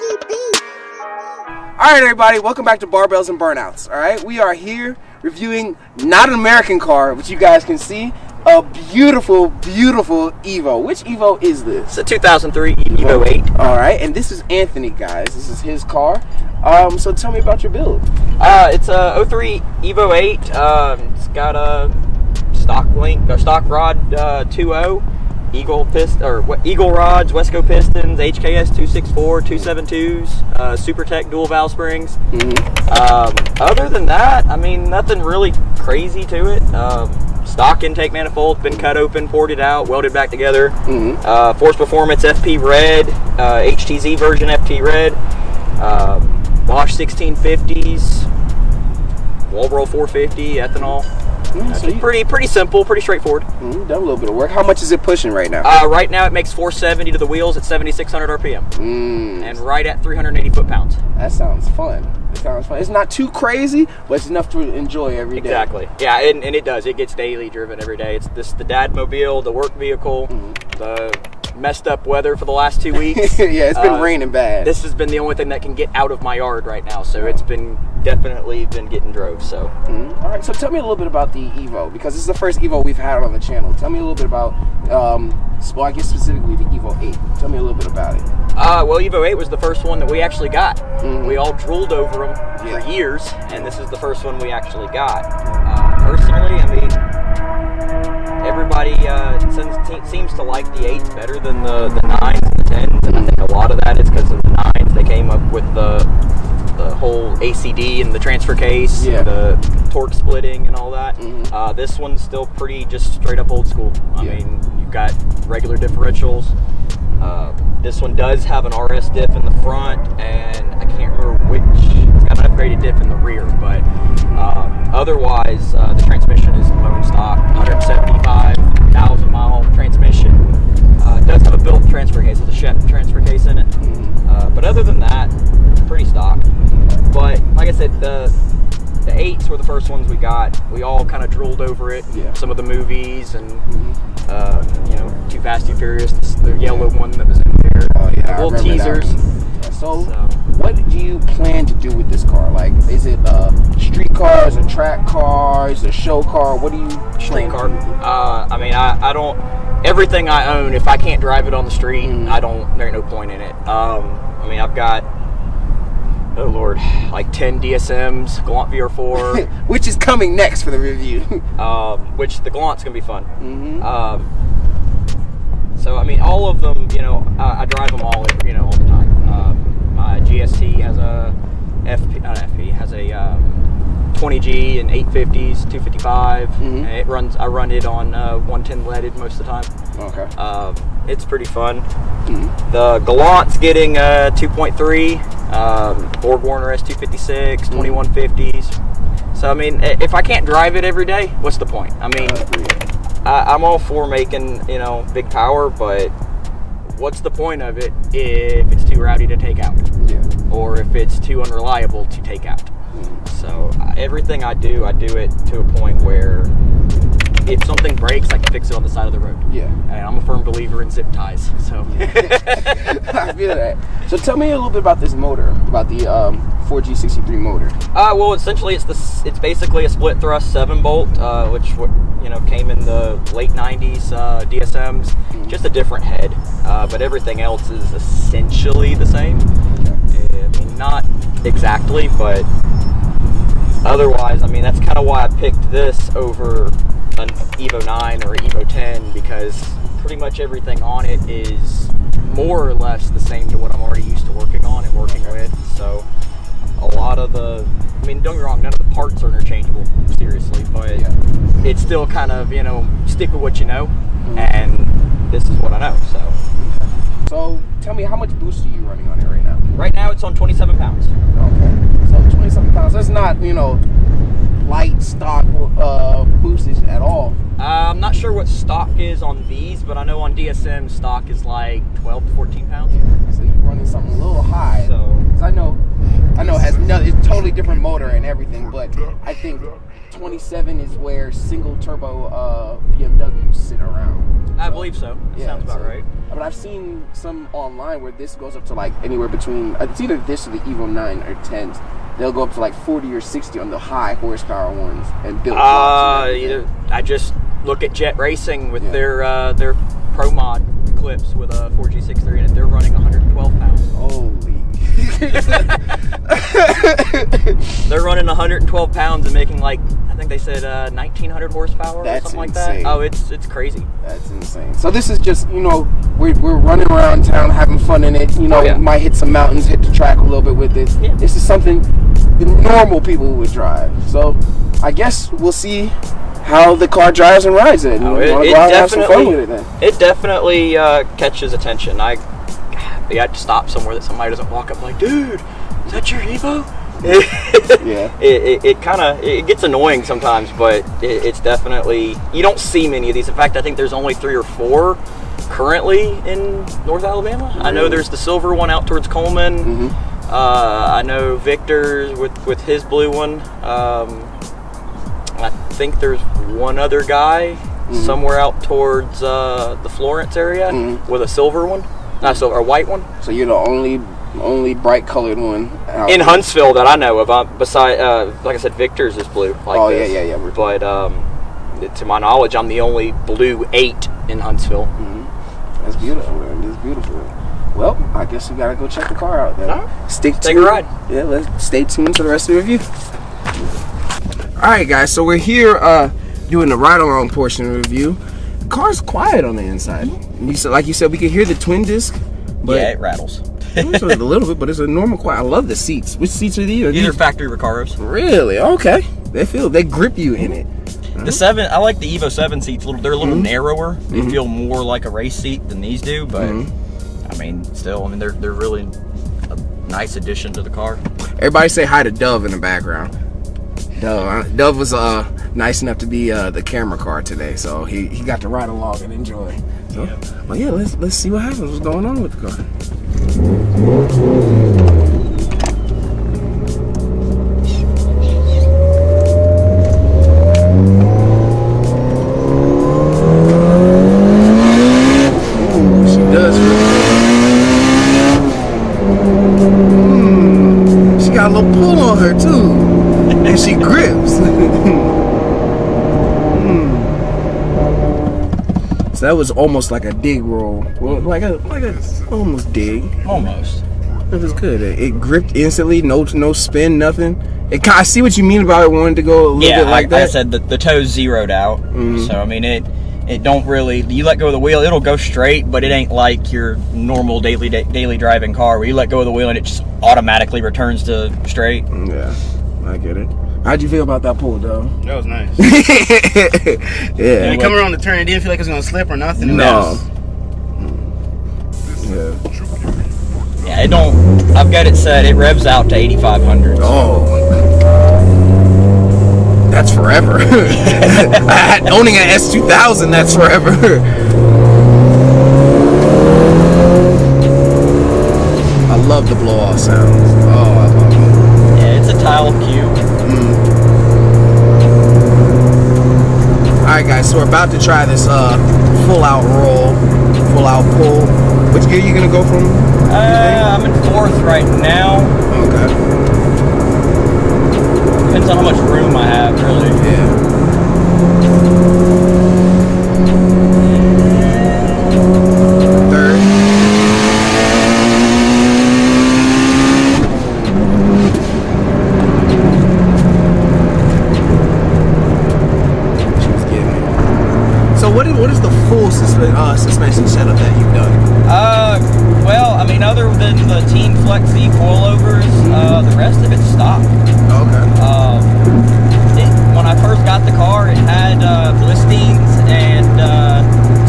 Alright everybody, welcome back to Barbells and Burnouts. Alright, we are here reviewing not an American car, which you guys can see, a beautiful, beautiful Evo. Which Evo is this? It's a 2003 Evo 8. Alright, and this is Anthony, guys. This is his car. So tell me about your build. It's a 03 Evo 8. It's got a stock rod 2.0. Eagle rods, Wesco pistons, HKS 264, 272s, Super Tech dual valve springs. Other than that, I mean, nothing really crazy to it. Stock intake manifold, been cut open, ported out, welded back together. Force Performance FP red, HTZ version FP red, Bosch 1650s, Walbro 450, ethanol. So pretty simple, pretty straightforward. Done a little bit of work. How much is it pushing right now? Right now it makes 470 to the wheels at 7,600 RPM. And right at 380 foot-pounds. That sounds fun. It sounds fun. It's not too crazy, but it's enough to enjoy every day. Exactly. Yeah, and it does. It gets daily driven every day. It's the dad mobile, the work vehicle, the messed up weather for the last 2 weeks. Yeah, it's been raining bad. This has been the only thing that can get out of my yard right now, so it's definitely been getting drove. So all right, so tell me a little bit about the Evo, because this is the first Evo we've had on the channel. Tell me a little bit about well, I guess specifically the Evo 8. Tell me a little bit about it. Well, Evo 8 was the first one that we actually got. We all drooled over them for years, and this is the first one we actually got. Personally, I mean, everybody seems to like the 8s better than the 9s and the 10s, and I think a lot of that is because of the 9s. They came up with the whole ACD and the transfer case, and the torque splitting and all that. This one's still pretty just straight up old school. I mean, you've got regular differentials. This one does have an RS diff in the front, and I can't remember which. It's got an upgraded diff in the rear, but otherwise the transmission is bone stock, 175,000 mile transmission. It does have a built transfer case with a Shep transfer case in it, but other than that, pretty stock. But like I said, the 8s were the first ones we got. We all kind of drooled over it. Some of the movies and you know, Too Fast, Too Furious, the yellow one that was in there. Little teasers. So what do you plan to do with this car? Like, is it street cars, a track car, is it a show car? What do you street car? I mean, I don't. Everything I own, if I can't drive it on the street, I don't. There's no point in it. I mean, I've got, oh Lord, like 10 DSMs, Galant VR4, which is coming next for the review. Which the Galant's gonna be fun. So I mean, all of them, you know, I drive them all, you know, all the time. My GST has a has a 20G and 850s, 255. And it runs. I run it on 110 leaded most of the time. Okay. It's pretty fun. The Galant's getting 2.3 Borg Warner S256, 2150s. So I mean, if I can't drive it every day, what's the point? I mean, I'm all for making, you know, big power, but what's the point of it if it's too rowdy to take out, or if it's too unreliable to take out? So everything I do it to a point where if something breaks, I can fix it on the side of the road. And I'm a firm believer in zip ties. So I feel that. So tell me a little bit about this motor, about the 4G63 motor. Well, essentially it's basically a split thrust 7-bolt, which you know, came in the late 90s DSMs, just a different head, but everything else is essentially the same. I mean, not exactly, but otherwise, I mean, that's kind of why I picked this over an Evo 9 or Evo 10, because pretty much everything on it is more or less the same to what I'm already used to working on and working with. So a lot of the, I mean, don't get me wrong, none of the parts are interchangeable, seriously, but it's still kind of, you know, stick with what you know, and this is what I know. So tell me, how much boost are you running on it right now? Right now it's on 27 pounds. Okay, so 27 pounds, that's not, you know, light stock boostage at all. I'm not sure what stock is on these, but I know on DSM stock is like 12 to 14 pounds. So you're running something a little high. So, because I know I know it has it's totally different motor and everything, but I think 27 is where single turbo BMWs sit around. I believe so. That sounds about right. But I've seen some online where this goes up to like anywhere between, it's either this or the Evo 9 or 10s. They'll go up to like 40 or 60 on the high horsepower ones and build. I just look at Jet Racing with their Pro Mod clips with a 4G63 in it. They're running 112 pounds. Holy. They're running 112 pounds and making like, I think they said 1900 horsepower or something like that. Oh, it's crazy. That's insane. So this is just, we're running around town having fun in it. Might hit some mountains, hit the track a little bit with this. Yeah. This is something the normal people would drive. So I guess we'll see how the car drives and rides it. It definitely catches attention. You had to stop somewhere that somebody doesn't walk up like, dude, is that your Evo? Yeah. It gets annoying sometimes, but it's definitely, you don't see many of these. In fact, I think there's only 3 or 4 currently in North Alabama. Really? I know there's the silver one out towards Coleman. Mm-hmm. I know Victor's with his blue one. I think there's one other guy somewhere out towards the Florence area with a silver one. Not silver, a white one. So you're the only bright colored one out in Huntsville that I know of. Beside, like I said, Victor's is blue. Yeah. But to my knowledge, I'm the only blue 8 in Huntsville. Mm-hmm. That's beautiful, man. That's beautiful. Well, I guess we gotta go check the car out then. Take a ride. Yeah, let's stay tuned to the rest of the review. All right, guys. So we're here doing the ride-along portion of the review. The car's quiet on the inside. Like you said, we can hear the twin disc. But yeah, it rattles. It's a little bit, but it's a normal quiet. I love the seats. Which seats are these? These are factory Recaros. Really? Okay. They grip you in it. The 7, I like the Evo 7 seats. They're a little narrower. They feel more like a race seat than these do, but I mean, still, they're really a nice addition to the car. Everybody say hi to Dove in the background. Dove was nice enough to be the camera car today, so he got to ride along and enjoy. So, well, yeah, let's see what happens. What's going on with the car? Ooh, she does. She got a little pull on her too, and she grips. So that was almost like a dig roll. Well, like a almost dig. Almost. It was good. It gripped instantly. No spin, nothing. I see what you mean about it wanting to go a little bit like that. Like I said, the toe's zeroed out. So I mean, it don't really. You let go of the wheel, it'll go straight, but it ain't like your normal daily driving car where you let go of the wheel and it just automatically returns to straight. Yeah, I get it. How'd you feel about that pull, though? That was nice. Yeah. And coming around the turn, it didn't feel like it was gonna slip or nothing. No. Yeah, it don't. I've got it set. It revs out to 8,500. Oh. That's forever. Owning an S2000, that's forever. I love the blow-off sounds. Oh, I love it. Yeah, it's a tile cube. Alright guys, so we're about to try this full out roll, full out pull. Which gear are you gonna go from? I'm in 4th right now. Okay. Depends on how much room I have, really. Yeah. What is the full suspension setup that you've done? Well, I mean, other than the Team Flex Z coilovers, the rest of it's stock. Okay. When I first got the car, it had Blistines and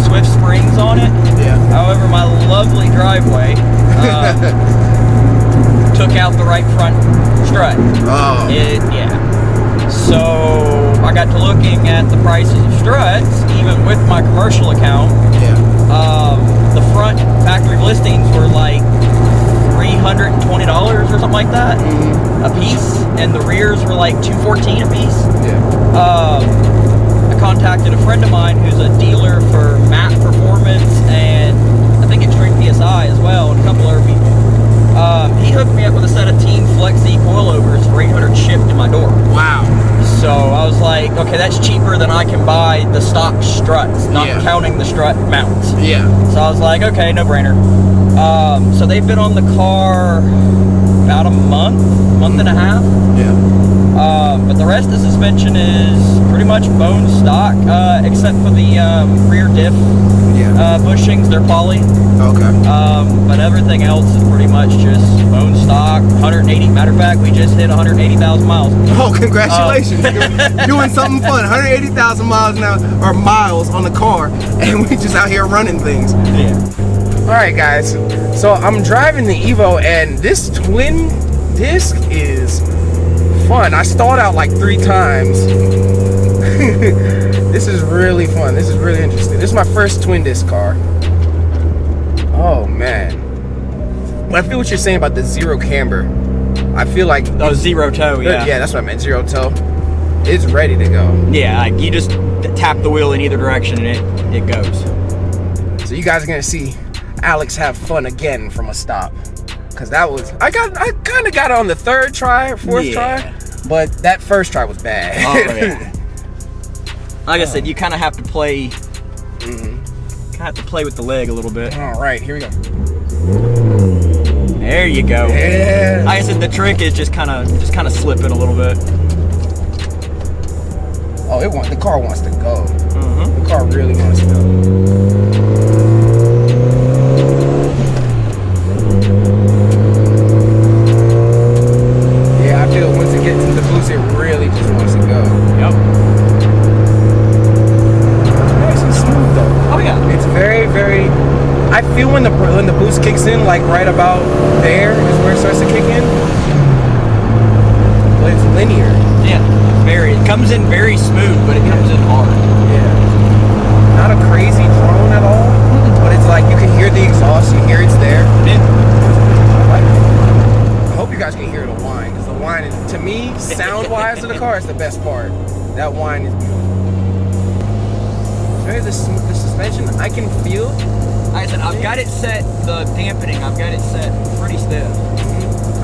Swift springs on it. Yeah. However, my lovely driveway took out the right front strut. Oh. So I got to looking at the prices of struts, even with my commercial account. Yeah. The front factory listings were like $300 $120 or something like that a piece, and the rears were like $214 a piece. I contacted a friend of mine who's a dealer for Map Performance and I think Extreme PSI as well, and a couple other people. He hooked me up with a set of Team Flex Z coilovers for $800 shipped to my door. Wow. So I was like, okay, that's cheaper than I can buy the stock struts, not counting the strut mounts. Yeah. So I was like, okay, no brainer. So they've been on the car about a month and a half. But the rest of the suspension is pretty much bone stock, except for the rear diff bushings, they're poly. But everything else is pretty much just bone stock, 180. Matter of fact, we just hit 180,000 miles. Oh, congratulations. Doing something fun. 180,000 miles now, or miles on the car, and we just out here running things. All right, guys. So I'm driving the Evo, and this twin disc is fun. I stalled out like 3 times. This is really fun. This is really interesting. This is my first twin disc car. Oh man. But I feel what you're saying about the zero camber. I feel like zero toe, yeah, that's what I meant. Zero toe. It's ready to go. Yeah, like you just tap the wheel in either direction and it goes. So you guys are gonna see Alex have fun again from a stop. Cause that was I kind of got it on the 3rd try or 4th try, but that first try was bad. Oh yeah. Like I said, you kind of have to play. Have to play with the leg a little bit. All right, here we go. There you go. Yeah. Like I said, the trick is just kind of slip it a little bit. Oh, the car wants to go. The car really wants to go. Yeah, I feel once it gets into the boost, it really just wants to go. Yep. Though. Oh yeah, it's very, very. I feel when the boost kicks in, like right about there is where it starts to kick in. But it's linear. Yeah, it comes in very smooth, but it comes in hard. Yeah, not a crazy drone at all, but it's like you can hear the exhaust, you hear it's there. Yeah. I hope you guys can hear the whine, because the whine is, to me, sound-wise of the car, is the best part. That whine is beautiful. The suspension, I can feel. Like I said, I've got it set, the dampening, I've got it set pretty stiff.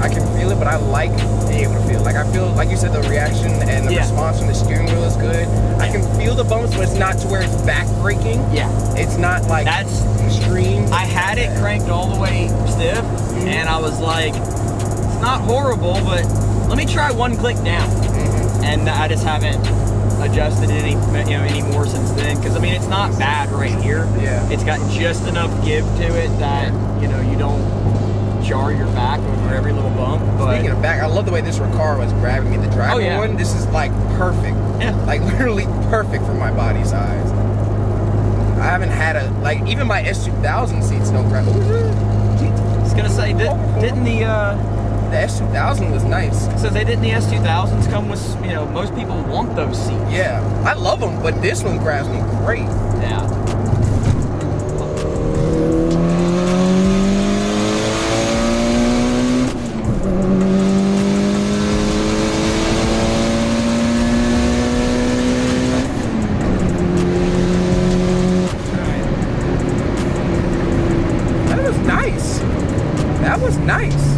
I can feel it, but I like being able to feel. Like I feel, like you said, the reaction and the response from the steering wheel is good. I can feel the bumps, but it's not to where it's back braking. Yeah. It's not like that's extreme. I had it cranked all the way stiff, and I was like, it's not horrible, but let me try one click down. And I just haven't adjusted it any more since then, because I mean it's not bad right here. Yeah, it's got just enough give to it that you don't jar your back over every little bump. But speaking of back, I love the way this car was grabbing me. The driver one, this is like perfect. Yeah, like literally perfect for my body size. I haven't had even my S2000 seats don't grab. I was gonna say, didn't the S2000 was nice. So didn't the S2000s come with, most people want those seats. Yeah, I love them, but this one grabs me great. Yeah. That was nice. That was nice.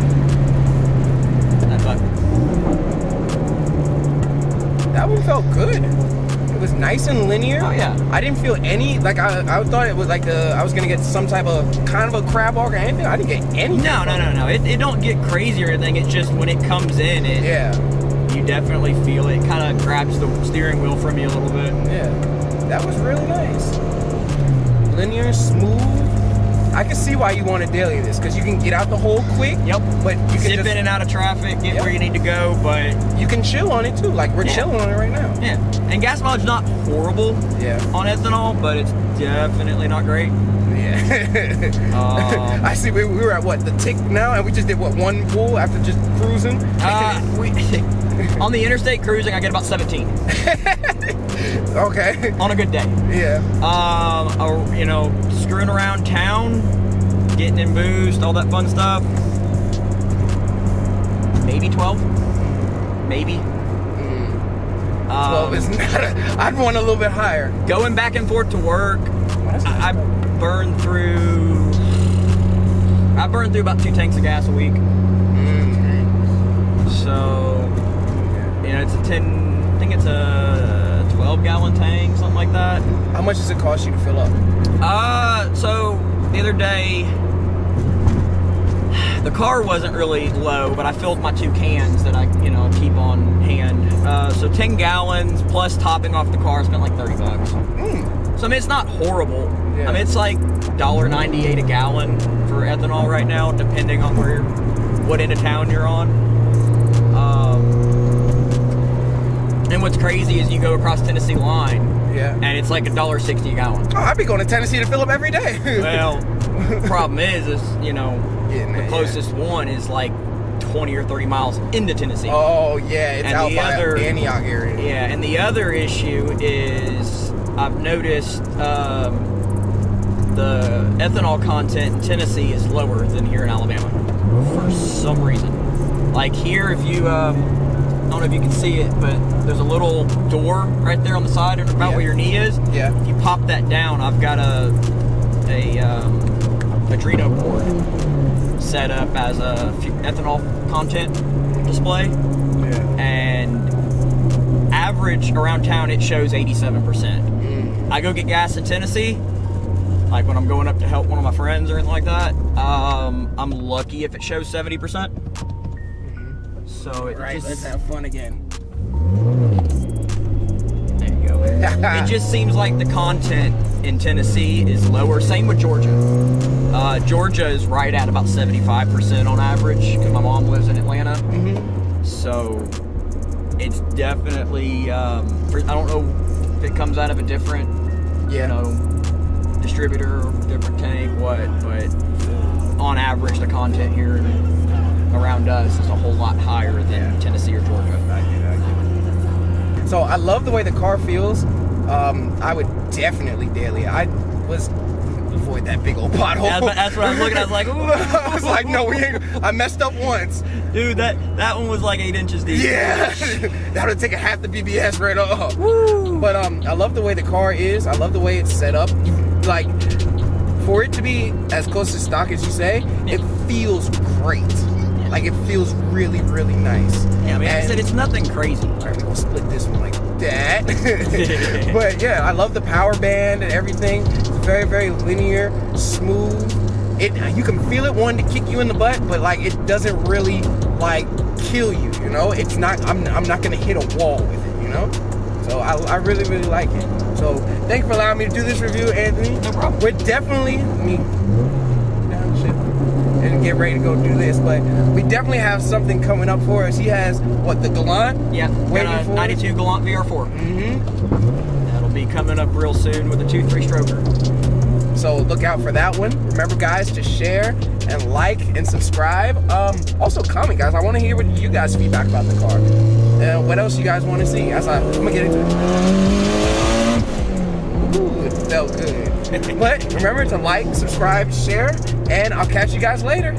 That one felt good. It was nice and linear. Oh yeah. I didn't feel any, like I thought it was like I was gonna get some type of kind of a crab walk or anything. I didn't get anything. No. It don't get crazy or anything. It's just when it comes in, you definitely feel it. Kind of grabs the steering wheel from you a little bit. Yeah, that was really nice. Linear, smooth. I can see why you want to daily this, because you can get out the hole quick. Yep. But you can zip in and out of traffic, get where you need to go, but you can chill on it too. Like we're chilling on it right now. Yeah. And gas mileage not horrible. Yeah. On ethanol, but it's definitely not great. Yeah. I see. We were at what, the tick now, and we just did what, one pull after just cruising. On the interstate cruising, I get about 17. Okay. On a good day. Yeah. Screwing around town, getting in boost, all that fun stuff. maybe 12. Maybe. 12 is not I'd want a little bit higher. Going back and forth to work, I burned through about 2 tanks of gas a week. So, you know, I think it's a 12-gallon tank, something like that. How much does it cost you to fill up? So the other day, the car wasn't really low, but I filled my 2 cans that I, you know, keep on hand. So 10 gallons plus topping off the car, spent like $30. So I mean, it's not horrible. Yeah. I mean, it's like $1.98 a gallon for ethanol right now, depending on what end of town you're on. And what's crazy is you go across Tennessee line, and it's like $1.60 a gallon. Oh, I'd be going to Tennessee to fill up every day. Well, problem is you know, the closest one is like 20 or 30 miles into Tennessee. Oh yeah, it's out by Antioch area. Yeah, and the other issue is I've noticed the ethanol content in Tennessee is lower than here in Alabama for some reason. Like here, if you I don't know if you can see it, but there's a little door right there on the side, about where your knee is. Yeah. If you pop that down, I've got a Adreno board set up as a ethanol content display. Yeah. And average around town, it shows 87%. I go get gas in Tennessee, like when I'm going up to help one of my friends or anything like that. I'm lucky if it shows 70%. So it let's have fun again. There you go. It just seems like the content in Tennessee is lower. Same with Georgia. Georgia is right at about 75% on average because my mom lives in Atlanta. So it's definitely, I don't know if it comes out of a different, you know, distributor or different tank, but on average the content here around us is a whole lot higher than Tennessee or Georgia. So I love the way the car feels. I would definitely daily. I was avoid that big old pothole. Yeah, but that's what I was looking at. I was like, ooh. I was like, no, we ain't. I messed up once. Dude, that one was like 8 inches deep. Yeah, that would take half the BBS right off. Woo. But I love the way the car is. I love the way it's set up. Like, for it to be as close to stock as you say, it feels great. Like, it feels really, really nice. Yeah, I mean, like I said, it's nothing crazy. All right, we're gonna split this one like that. But yeah, I love the power band and everything. It's very, very linear, smooth. You can feel it wanting to kick you in the butt, but like it doesn't really like kill you. You know, it's not. I'm not gonna hit a wall with it. You know. So I really, really like it. So thank you for allowing me to do this review, Anthony. No problem. We're definitely and get ready to go do this, but we definitely have something coming up for us. He has what, the Galant? Yeah, waiting got a for 92 Galant VR4. That'll be coming up real soon with a 2.3 stroker. So look out for that one. Remember, guys, to share and like and subscribe. Also comment, guys. I want to hear what you guys feedback about the car. What else you guys want to see? I'm gonna get into it. Ooh, it felt good. But remember to like, subscribe, share, and I'll catch you guys later.